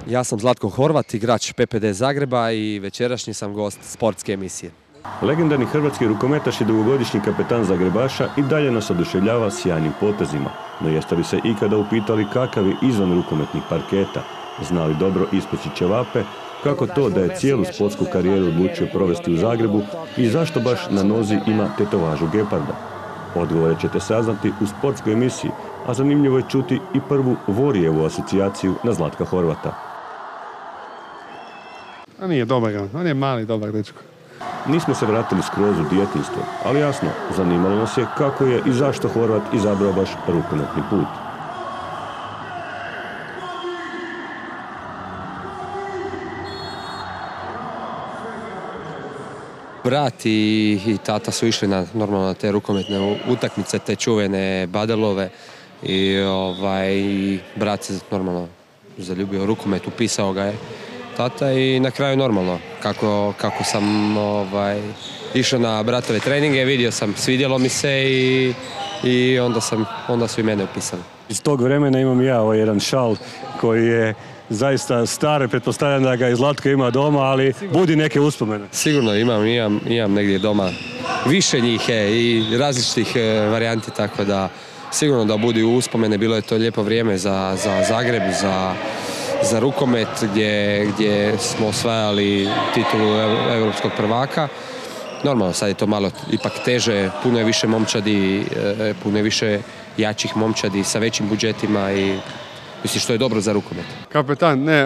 Ja sam Zlatko Horvat, igrač PPD Zagreba i večerašnji sam gost sportske emisije. Legendarni hrvatski rukometaš i dugogodišnji kapetan Zagrebaša i dalje nas oduševljava sjajnim potezima. No jeste li se ikada upitali kakav je izvan rukometnih parketa? Zna li dobro ispeći ćevape? Kako to da je cijelu sportsku karijeru odlučio provesti u Zagrebu i zašto baš na nozi ima tetovažu geparda? Odgovore ćete saznati u sportskoj emisiji, a zanimljivo je čuti i prvu Vorijevu asocijaciju na Zlatka Horvata. On nije dobar, on je mali dobar dečko. Nismo se vratili skroz u djetinjstvo, ali jasno, zanimalo nas je kako je i zašto Horvat izabrao baš rukometni put. Brat i tata su išli normalno na te rukometne utakmice, te čuvene badelove i brat se normalno zaljubio u rukomet, upisao ga je tata i na kraju normalno kako sam išao na bratove treninge, vidio sam, svidjelo mi se i onda su i mene upisali. Iz tog vremena imam ja jedan šal koji je zaista star, pretpostavljam da ga i Zlatko ima doma, ali budi neke uspomene. Sigurno imam negdje doma više njih i različitih varijanti, tako da sigurno da budi uspomene. Bilo je to lijepo vrijeme za Zagreb, za rukomet gdje smo osvajali titulu europskog prvaka. Normalno, sad je to malo ipak teže, puno je više momčadi, puno je više jačih momčadi sa većim budžetima i mislim što je dobro za rukomet. Kapetan, ne,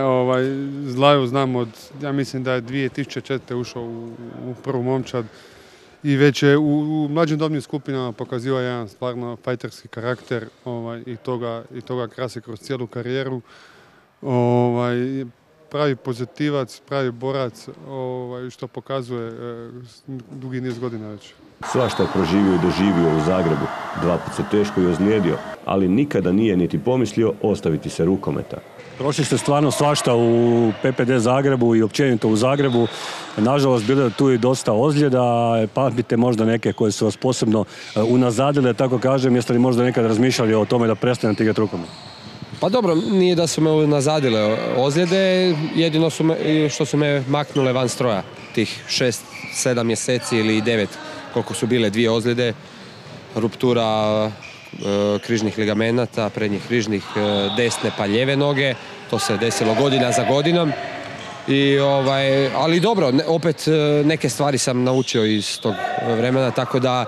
Zlaju znam ja mislim da je 2004. ušao u prvu momčad i već je u mlađim dobnim skupinama pokazivao jedan stvarno fajterski karakter i toga krasi kroz cijelu karijeru. Pravi pozitivac, pravi borac, što pokazuje dugi niz godina već. Svašta je proživio i doživio u Zagrebu. 2 put se teško i ozlijedio, ali nikada nije niti pomislio ostaviti se rukometa. Prošli ste stvarno svašta u PPD Zagrebu i općenito u Zagrebu. Nažalost, bilo je tu i dosta ozljeda. Pamtite možda neke koje su vas posebno unazadile, tako kažem. Jeste li možda nekad razmišljali o tome da prestanete igrati rukomet? Pa dobro, nije da su me unazadile ozljede, jedino što su me maknule van stroja. Tih 6-7 mjeseci ili 9, koliko su bile 2 ozljede, ruptura križnih ligamenata, prednjih križnih, desne pa lijeve noge, to se desilo godina za godinom. Ali dobro, opet neke stvari sam naučio iz tog vremena, tako da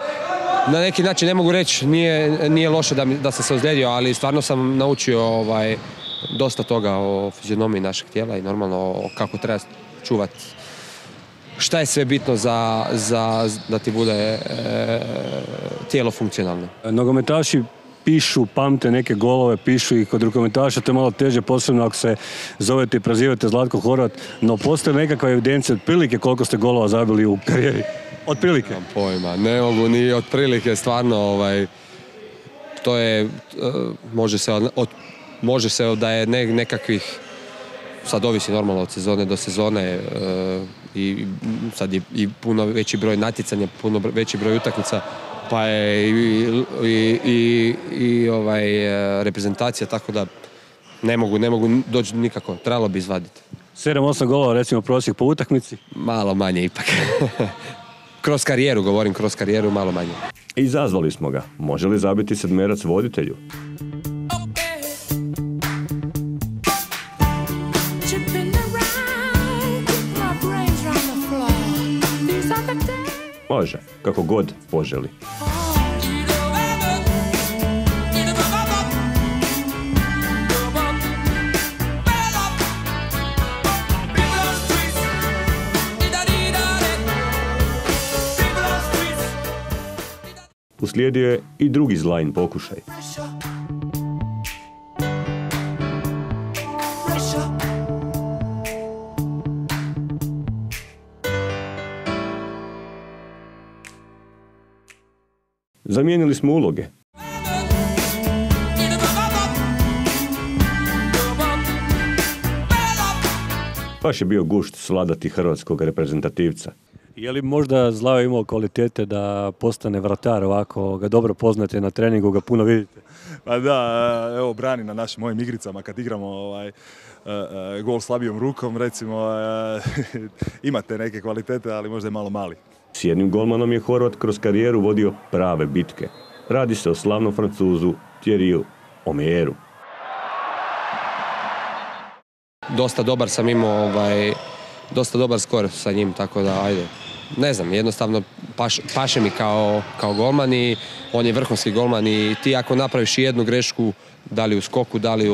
na neki način ne mogu reći, nije loše da sam se ozlijedio, ali stvarno sam naučio dosta toga o fizionomiji našeg tijela i normalno kako treba čuvati. Šta je sve bitno da ti bude tijelo funkcionalno? Nogometaši pišu, pamte neke golove, pišu i kod rukometaša, to je malo teže, posebno ako se zovete i prezivate Zlatko Horvat, no postoji nekakva evidencija otprilike koliko ste golova zabili u karijeri? Otprilike? Nemam pojma, ne mogu ni otprilike, stvarno, to je, može se da je nekakvih, sad ovisi normalno od sezone do sezone, i sad je i puno veći broj natjecanja, puno veći broj utakmica, pa je i reprezentacija, tako da ne mogu doći nikako, trebalo bi izvaditi. 7-8 golova recimo prosjek po utakmici? Malo manje ipak. Kroz karijeru malo manje. Izazvali smo ga. Može li zabiti sedmerac voditelju? Može, kako god poželi. Uslijedio je i drugi Zlajin pokušaj. Zamijenili smo uloge. Baš je bio gušt svladati hrvatskog reprezentativca. Je li možda Zlajo imao kvalitete da postane vratar ovako, ga dobro poznate na treningu, ga puno vidite? Pa da, evo brani na našim mojim igricama kad igramo gol slabijom rukom, recimo, imate neke kvalitete, ali možda je malo mali. S jednim golmanom je Horvat kroz karijeru vodio prave bitke. Radi se o slavnom Francuzu Thierryu Omieru. Dosta dobar sam imao, dosta dobar skor sa njim, tako da, ajde, ne znam, jednostavno paše mi kao golman i on je vrhunski golman i ti ako napraviš jednu grešku, da li u skoku, da li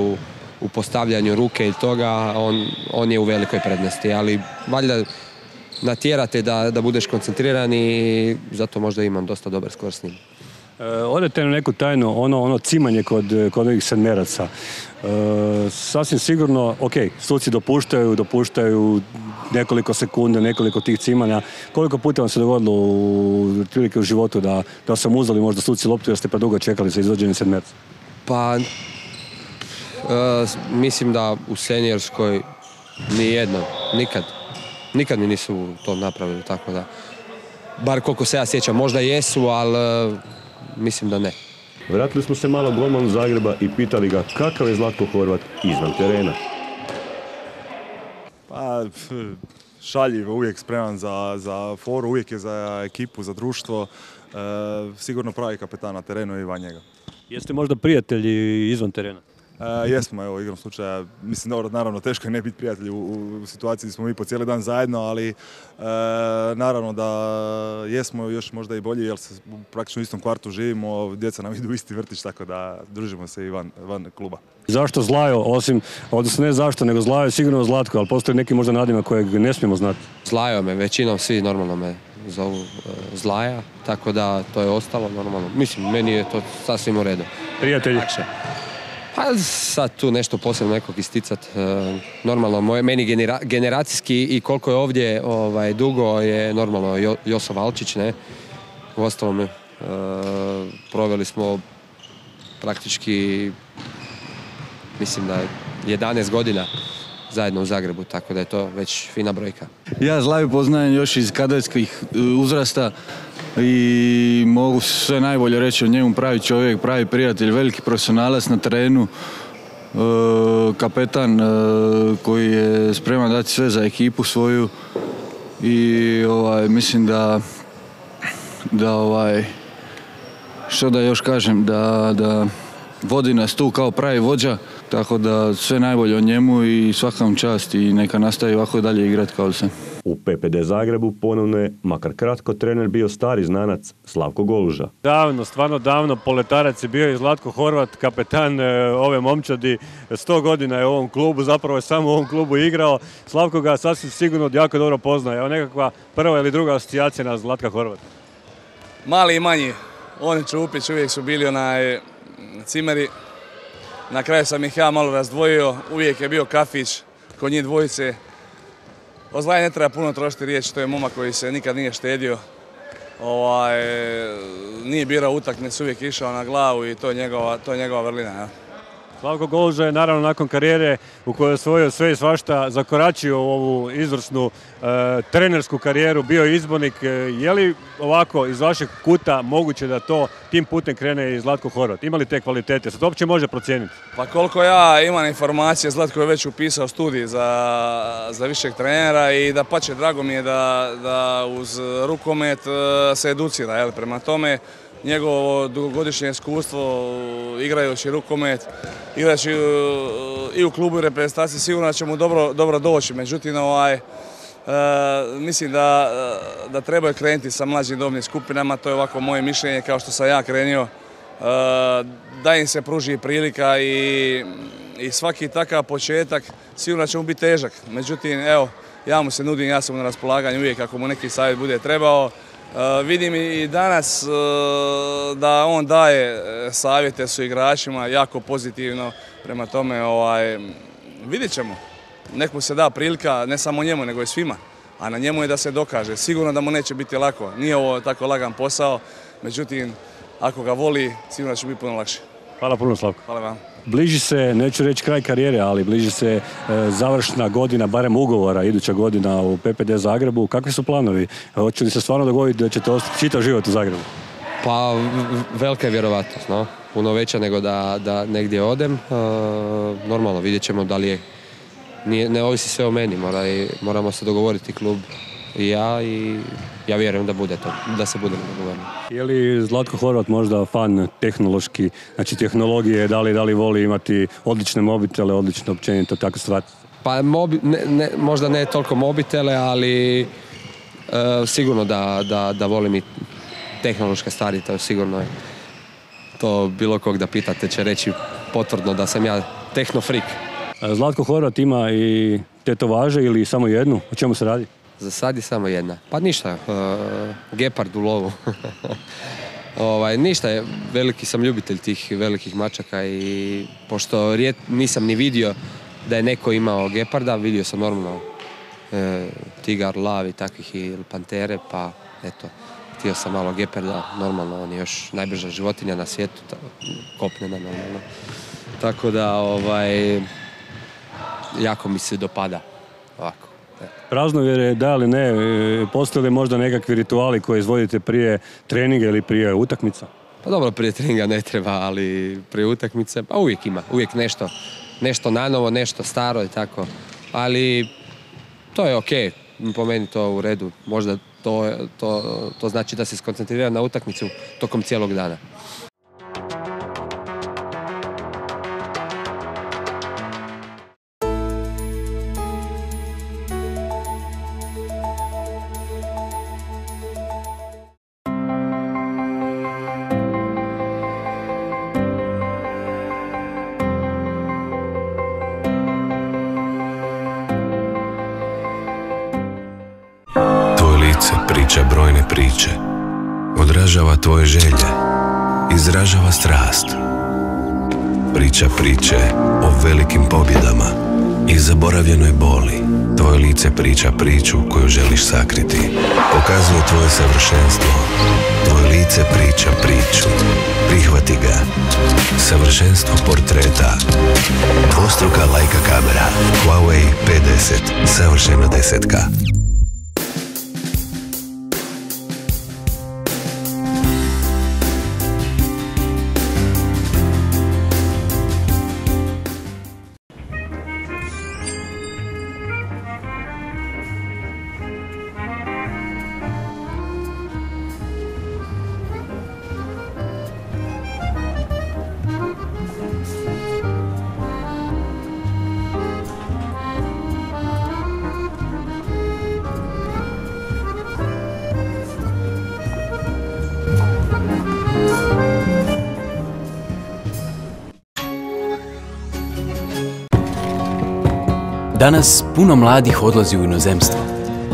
u postavljanju ruke i toga, on je u velikoj prednosti, ali valjda natjerate da budeš koncentriran i zato možda imam dosta dobar skor s njim. Odete na neku tajnu, ono cimanje kod ovih sedmeraca. Sasvim sigurno, ok, suci dopuštaju nekoliko sekunde, nekoliko tih cimanja. Koliko puta vam se dogodilo u životu da sam uzeli možda suci loptu jer ste predugo čekali sa izvođenjem sedmerca? Pa, mislim da u seniorskoj nijedno, nikad mi nisu to napravili, tako da, bar koliko se ja sjećam, možda jesu, ali mislim da ne. Vratili smo se malo golmanu Zagreba i pitali ga kakav je Zlatko Horvat izvan terena. Pa, šaljiv, uvijek spreman za foru, uvijek je za ekipu, za društvo, sigurno pravi kapetan na terenu i van njega. Jeste možda prijatelji izvan terena? Jesmo, evo, igrom slučaja, mislim, naravno, teško je ne biti prijatelji u situaciji gdje smo mi po cijeli dan zajedno, ali naravno da jesmo još možda i bolji, jer se praktično u istom kvartu živimo, djeca nam idu u isti vrtić, tako da družimo se i van kluba. Zašto Zlajo, odnosno ne zašto, nego Zlajo je sigurno Zlatko, ali postoji neki možda nadimak kojeg ne smijemo znati? Zlajo me, većinom svi normalno me zovu Zlaja, tako da to je ostalo normalno. Mislim, meni je to sasvim u redu. Prijatelji? Pa sad tu nešto posebno nekog isticat. Normalno, meni generacijski i koliko je ovdje dugo je normalno Joso Valčić, ne? Uostalom, proveli smo praktički, mislim da je 11 godina zajedno u Zagrebu, tako da je to već fina brojka. Ja Zlaju poznajem još iz kadetskih uzrasta i mogu sve najbolje reći o njemu, pravi čovjek, pravi prijatelj, veliki profesionalac na terenu, kapetan koji je spreman dati sve za ekipu svoju i mislim da što da još kažem, da vodi nas tu kao pravi vođa, tako da sve najbolje o njemu i svaka mu čast i neka nastavi ovako dalje igrati kao se. U PPD Zagrebu ponovno je, makar kratko, trener bio stari znanac Slavko Goluža. Davno, stvarno davno, poletarac je bio i Zlatko Horvat, kapetan ove momčadi. 100 godina je u ovom klubu, zapravo je samo u ovom klubu igrao. Slavko ga sasvim sigurno jako dobro poznaje. Evo nekakva prva ili druga asocijacija na Zlatka Horvata. Mali i manji, on i Čupić uvijek su bili cimeri. Na kraju sam ih ja malo razdvojio, uvijek je bio kafić kod njih dvojice. O Zlaju ne treba puno trošiti riječi, to je momak koji se nikad nije štedio. Nije birao utakmicu, uvijek išao na glavu i to je njegova vrlina. Ja. Slavko Goluža je naravno nakon karijere u kojoj je osvojio sve i svašta zakoračio u ovu izvrsnu trenersku karijeru, bio izbornik. Je li ovako iz vašeg kuta moguće da to tim putem krene i Zlatko Horvat? Ima li te kvalitete? Sad uopće može procijeniti? Pa koliko ja imam informacije, Zlatko je već upisao studij za višeg trenera i da pače drago mi je da uz rukomet se educira. Jel? Prema tome, njegovo dugogodišnje iskustvo igrajući rukomet, igrajući i u klubu i reprezentaciji, sigurno da će mu dobro doći. Međutim, mislim da trebaju krenuti sa mlađim dobnim skupinama, to je ovako moje mišljenje kao što sam ja krenio. Da im se pruži prilika i svaki takav početak sigurno će mu biti težak. Međutim, evo, ja mu se nudim, ja sam na raspolaganju uvijek ako mu neki savjet bude trebao. Vidim i danas da on daje savjete su igračima jako pozitivno, prema tome vidjet ćemo. Nek mu se da prilika, ne samo njemu nego i svima, a na njemu je da se dokaže. Sigurno da mu neće biti lako, nije ovo tako lagan posao, međutim ako ga voli sigurno će biti puno lakše. Hvala puno, Slavko. Hvala vam. Bliži se, neću reći kraj karijere, ali bliži se završna godina, barem ugovora, iduća godina u PPD Zagrebu. Kakvi su planovi? Hoće li se stvarno dogoditi da ćete ostati čitav život u Zagrebu? Pa velika je vjerovatnost, no? Puno veća nego da negdje odem. Normalno, vidjet ćemo da li je, ne ovisi sve o meni, moramo se dogovoriti klub i ja vjerujem da se budemo dogovorili. Je li Zlatko Horvat možda fan tehnološki, znači tehnologije, da li voli imati odlične mobitele, odlične općenito, tako stvari? Pa možda ne toliko mobitele, ali sigurno da volim i tehnološke stvari, to sigurno je. To bilo kog da pitate će reći potvrdno da sam ja tehnofrik. Zlatko Horvat ima i tetovaže ili samo jednu? O čemu se radi? Za sad je samo jedna. Pa ništa, gepard u lovu. Ništa, veliki sam ljubitelj tih velikih mačaka i pošto nisam ni vidio da je neko imao geparda, vidio sam normalno tigar, lav i takvih i pantere, pa eto, htio sam malo geparda, normalno on je još najbrža životinja na svijetu, kopnena normalno. Tako da, jako mi se dopada ovako. Praznovjere, da li ne, postoje li možda nekakvi rituali koje izvodite prije treninga ili prije utakmica? Pa dobro, prije treninga ne treba, ali prije utakmice, pa uvijek ima, uvijek nešto nanovo, nešto staro i tako, ali to je okej, po meni to u redu, možda to znači da se skoncentrira na utakmicu tokom cijelog dana. Priča brojne priče, odražava tvoje želje, izražava strast. Priča priče o velikim pobjedama i zaboravljenoj boli. Tvoje lice priča priču koju želiš sakriti. Pokazuje tvoje savršenstvo. Tvoje lice priča priču. Prihvati ga. Savršenstvo portreta. Dvostruka Leica kamera. Huawei P10. Savršena desetka. Danas puno mladih odlazi u inozemstvo,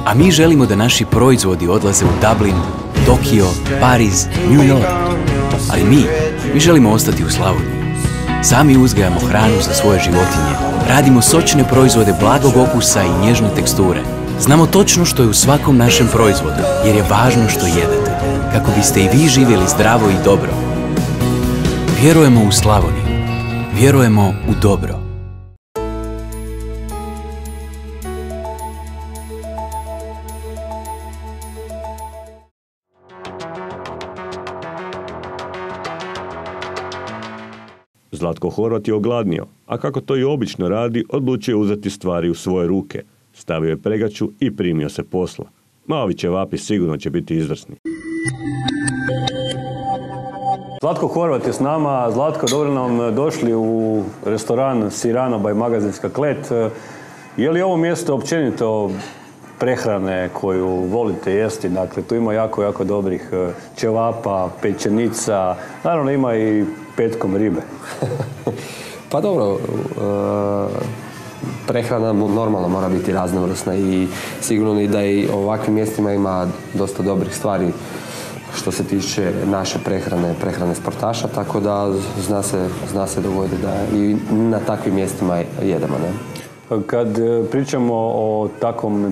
a mi želimo da naši proizvodi odlaze u Dublin, Tokio, Pariz, New York. Ali mi želimo ostati u Slavoniji. Sami uzgajamo hranu za svoje životinje, radimo sočne proizvode blagog okusa i nježne teksture. Znamo točno što je u svakom našem proizvodu, jer je važno što jedete, kako biste i vi živjeli zdravo i dobro. Vjerujemo u Slavoniju, vjerujemo u dobro. Zlatko Horvat je ogladnio, a kako to i obično radi, odlučio je uzeti stvari u svoje ruke. Stavio je pregaču i primio se posla. Ma ovi ćevapi sigurno će biti izvrsni. Zlatko Horvat je s nama. Zlatko, dobro nam došli u restoran Sirano by Magazinska klet. Je li ovo mjesto općenito prehrane koju volite jesti? Dakle, tu ima jako dobrih ćevapa, pečenica, naravno ima i petkom ribe. Pa dobro, prehrana normalno mora biti raznovrsna i sigurno i da i ovakvim mjestima ima dosta dobrih stvari što se tiče naše prehrane sportaša, tako da zna se dogoditi da i na takvim mjestima jedemo, ne? Kad pričamo o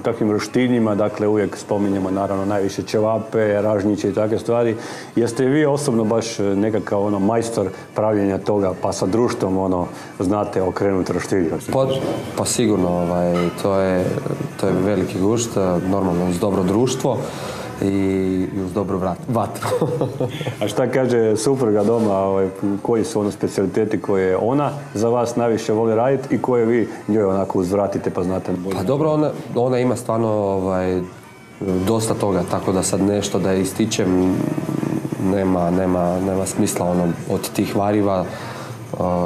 takvim roštinjima, dakle uvijek spominjemo naravno najviše ćevape, ražnjiće i takve stvari. Jeste vi osobno baš nekakav majstor pravljenja toga, pa sa društvom znate okrenuti roštilj? Pa sigurno, to je veliki gušt, normalno uz dobro društvo i uz dobru vatru. A šta kaže supruga doma, koji su specijaliteti koje ona za vas najviše voli raditi i koje vi njoj onako uzvratite pa znate bolje? Pa dobro, ona ima stvarno dosta toga, tako da sad nešto da ističem nema smisla od tih variva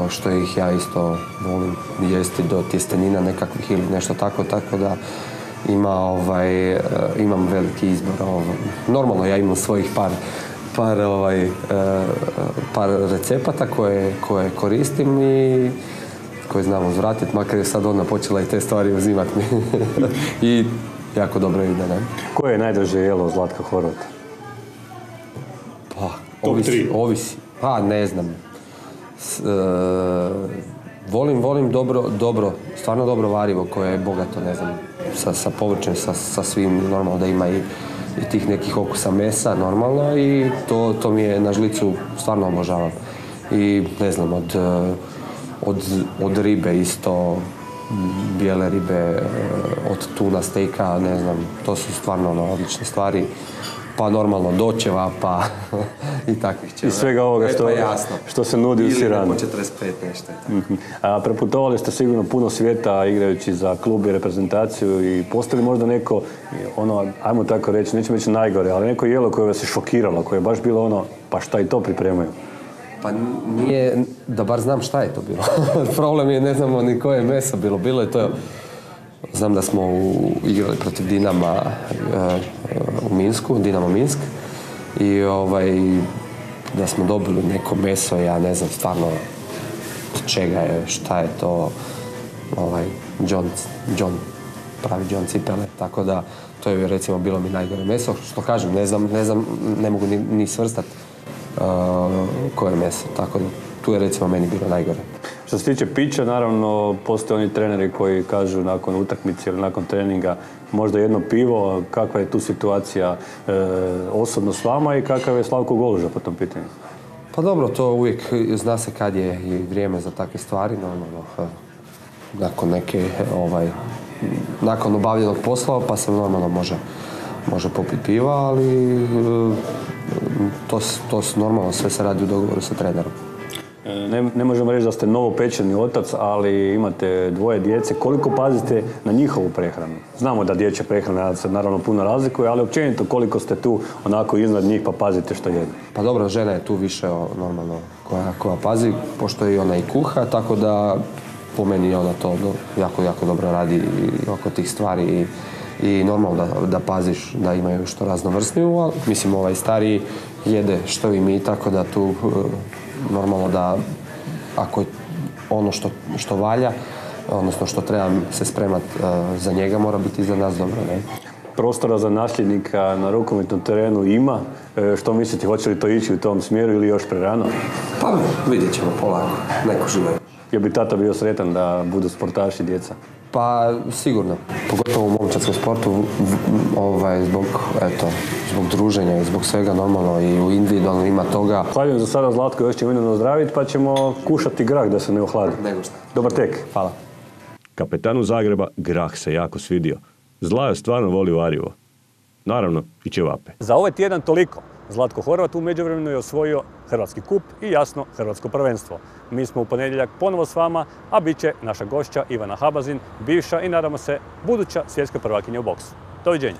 što ih ja isto volim jesti do tjestenina nekakvih ili nešto tako da imam veliki izbor. Normalno ja imam svojih par recepata koje koristim i koje znam uzvratiti, makar je sad ona počela i te stvari uzimati mi. I jako dobro ide, ne? Koje je najdraže jelo Zlatka Horvata? Pa, ovisi. Pa, ne znam. Volim dobro, stvarno dobro varivo koje je bogato, ne znam, sa povrćem, sa svim, normalno da ima i tih nekih okusa mesa, normalno, i to mi je na žlicu stvarno obožavam. I ne znam, od ribe isto, bijele ribe, od tuna, stejka, ne znam, to su stvarno odlične stvari. Pa normalno doćeva, pa i takvih ćeva. I svega ovoga što se nudi u Siranu. Ili po 45 nešto. A preputovali ste sigurno puno svijeta igrajući za klub i reprezentaciju i postoji možda neko, ajmo tako reći, nećemo reći najgore, ali neko jelo koje vas je šokiralo, koje je baš bilo pa šta i to pripremaju? Pa nije, da bar znam šta je to bilo. Problem je, ne znamo ni koje je meso bilo. Bilo je to, znam da smo igrali protiv Dinama u Minsku, Dinamo Minsk, i da smo dobili neko meso, ja ne znam stvarno čega je, šta je to, pravi John cipele, tako da to je recimo bilo mi najgore meso, što kažem, ne znam, ne mogu ni svrstati koje je meso, tako da tu je recimo meni bilo najgore. Što se tiče pića, naravno, postoje oni treneri koji kažu nakon utakmice ili nakon treninga možda jedno pivo. Kakva je tu situacija osobno s vama i kakav je Slavko Goluža po tom pitanju? Pa dobro, to uvijek zna se kad je i vrijeme za takve stvari, normalno, nakon obavljenog posla pa se normalno može popiti piva, ali to normalno sve se radi u dogovoru sa trenerom. Ne možemo reći da ste novopečeni otac, ali imate dvoje djece. Koliko pazite na njihovu prehranu? Znamo da dječja prehrana se naravno puno razlikuje, ali općenito koliko ste tu onako iznad njih pa pazite što jedu? Pa dobro, žena je tu više normalno koja pazi, pošto je i ona i kuha, tako da po meni ona to jako dobro radi oko tih stvari i normalno da paziš da imaju što raznovrsniju, ali mislim stariji jede što i mi, tako da tu normalno da ako je ono što valja, odnosno što treba se spremati za njega, mora biti i za nas dobro, ne? Prostora za nasljednika na rukometnom terenu ima. Što mislite, hoće li to ići u tom smjeru ili još prerano? Pa vidjet ćemo polako, neko žive. Je bi tata bio sretan da budu sportaši djeca? Pa sigurno, pogotovo u momčadskom sportu, zbog druženja i zbog svega normalno i u individualno ima toga. Hvaljujem za sada Zlatko, još ćemo imenom ozdraviti pa ćemo kušati grah da se ne ohladi. Nego šta. Dobar tek. Hvala. Kapetanu Zagreba grah se jako svidio. Zlajo stvarno voli varivo. Naravno i ćevape. Za ovaj tjedan toliko. Zlatko Horvat u međuvremenu je osvojio Hrvatski kup i jasno Hrvatsko prvenstvo. Mi smo u ponedjeljak ponovo s vama, a bit će naša gošća Ivana Habazin, bivša i nadamo se buduća svjetska prvakinja u boksu. Doviđenja.